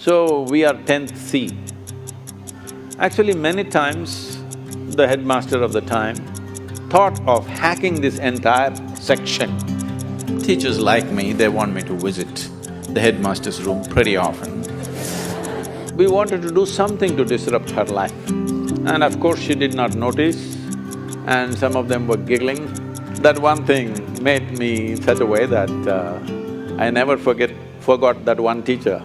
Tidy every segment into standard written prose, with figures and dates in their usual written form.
So, we are 10th C. Actually, many times the headmaster of the time thought of hacking this entire section. Teachers like me, they want me to visit the headmaster's room pretty often. We wanted to do something to disrupt her life. And of course, she did not notice, and some of them were giggling. That one thing made me such a way that I never forgot that one teacher.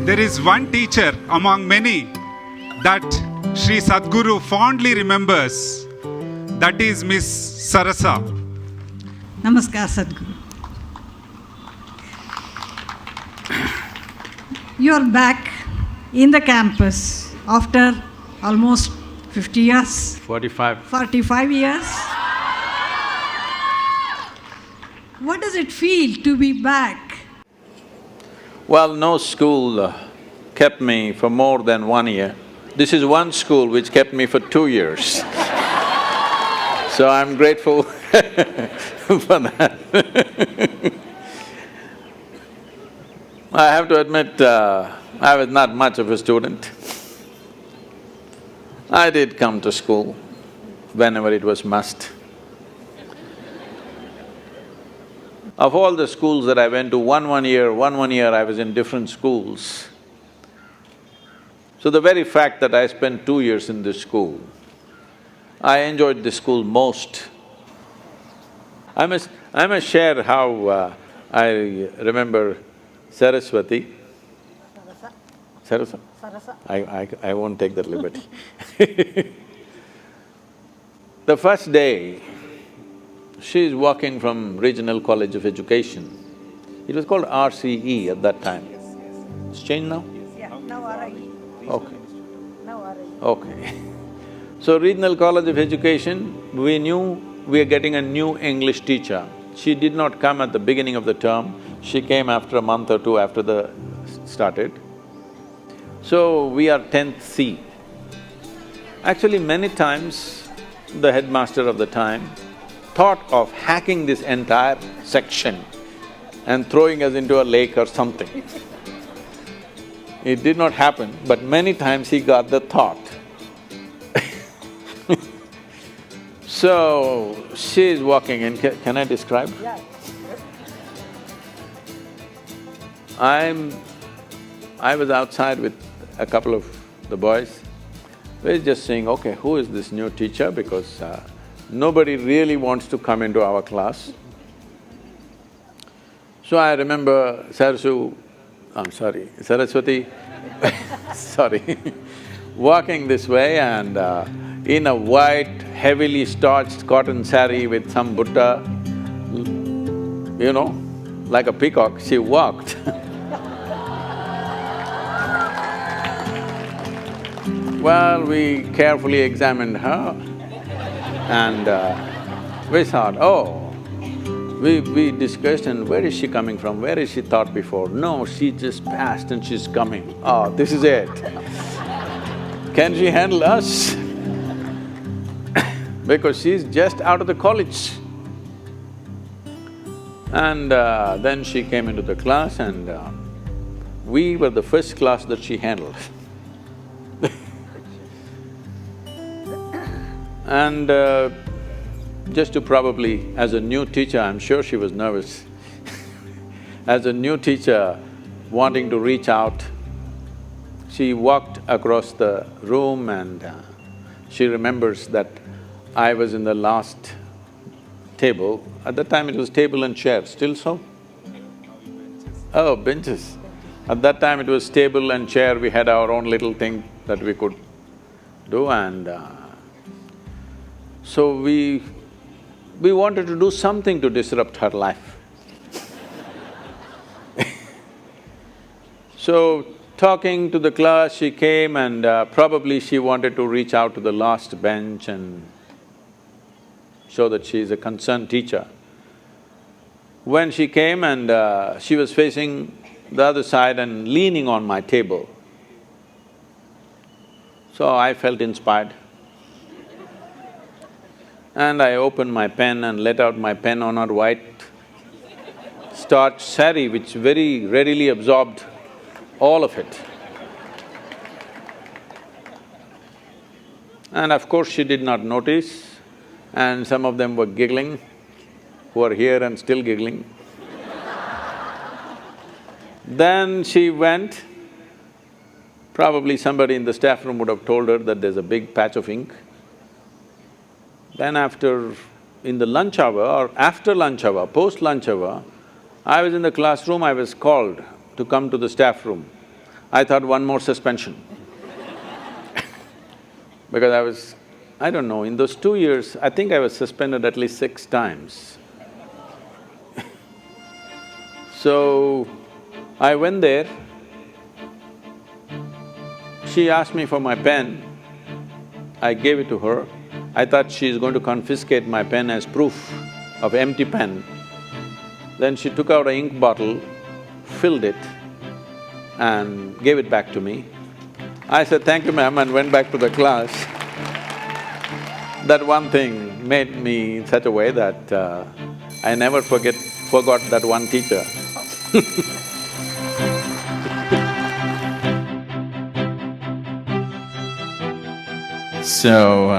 There is one teacher among many that Sri Sadhguru fondly remembers. That is Miss Sarasa. Namaskar, Sadhguru. You are back in the campus after almost 50 years. 45. 45 years. What does it feel to be back? Well, no school kept me for more than 1 year. This is one school which kept me for 2 years. So I'm grateful for that. I have to admit, I was not much of a student. I did come to school whenever it was must. Of all the schools that I went to, one year I was in different schools. So the very fact that I spent 2 years in this school, I enjoyed this school most. I must share how I remember Saraswati. Sarasa? I won't take that liberty. The first day, she is walking from Regional College of Education. It was called RCE at that time. It's changed now? Yeah, now RIE. Okay. Now RIE. Okay. So, Regional College of Education, we knew we are getting a new English teacher. She did not come at the beginning of the term, she came after a month or two after the started. So, we are 10th C. Actually, many times the headmaster of the time thought of hacking this entire section and throwing us into a lake or something. It did not happen, but many times he got the thought. So, she is walking in, can I describe? Yeah. I was outside with a couple of the boys. We're just saying, okay, who is this new teacher, because nobody really wants to come into our class. So I remember Saraswati sorry, walking this way and in a white, heavily starched cotton saree with some butta, you know, like a peacock, she walked. Well, we carefully examined her and we thought, oh, we discussed, and where is she coming from, where is she taught before? No, she just passed and she's coming. Oh, this is it. Can she handle us? Because she's just out of the college. And then she came into the class and we were the first class that she handled. And just to probably… as a new teacher, I'm sure she was nervous. As a new teacher wanting to reach out, she walked across the room and she remembers that I was in the last table. At that time it was table and chair, still so? Oh, benches. At that time it was table and chair, we had our own little thing that we could do, and so we wanted to do something to disrupt her life. So, talking to the class, she came and probably she wanted to reach out to the last bench and show that she is a concerned teacher. When she came and she was facing the other side and leaning on my table, so I felt inspired. And I opened my pen and let out my pen on her white starched saree, which very readily absorbed all of it. And of course, she did not notice, and some of them were giggling, who are here and still giggling. Then she went, probably somebody in the staff room would have told her that there's a big patch of ink. Then in the lunch hour or after lunch hour, post-lunch hour, I was in the classroom, I was called to come to the staff room. I thought one more suspension. Because I don't know, in those 2 years, I think I was suspended at least 6 times. So, I went there, she asked me for my pen, I gave it to her. I thought she's going to confiscate my pen as proof of empty pen. Then she took out an ink bottle, filled it and gave it back to me. I said, "Thank you, ma'am," and went back to the class. That one thing made me in such a way that I never forgot that one teacher. So,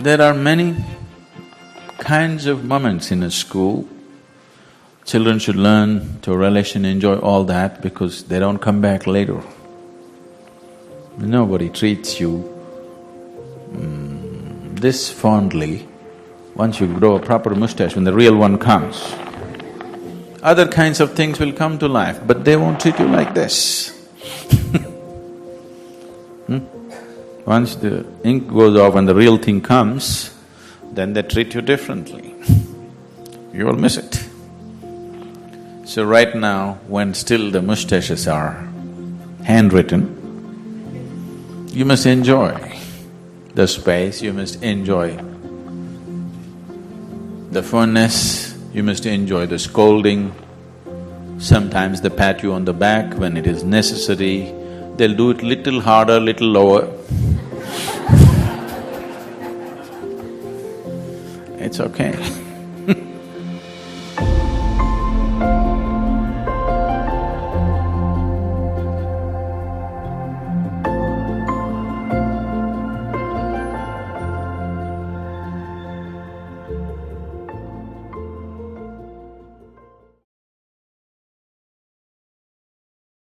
there are many kinds of moments in a school. Children should learn to relish and enjoy all that because they don't come back later. Nobody treats you this fondly once you grow a proper moustache, when the real one comes. Other kinds of things will come to life, but they won't treat you like this. Once the ink goes off and the real thing comes, then they treat you differently. You will miss it. So right now, when still the moustaches are handwritten, you must enjoy the space, you must enjoy the funness, you must enjoy the scolding. Sometimes they pat you on the back when it is necessary, they'll do it little harder, little lower. It's okay.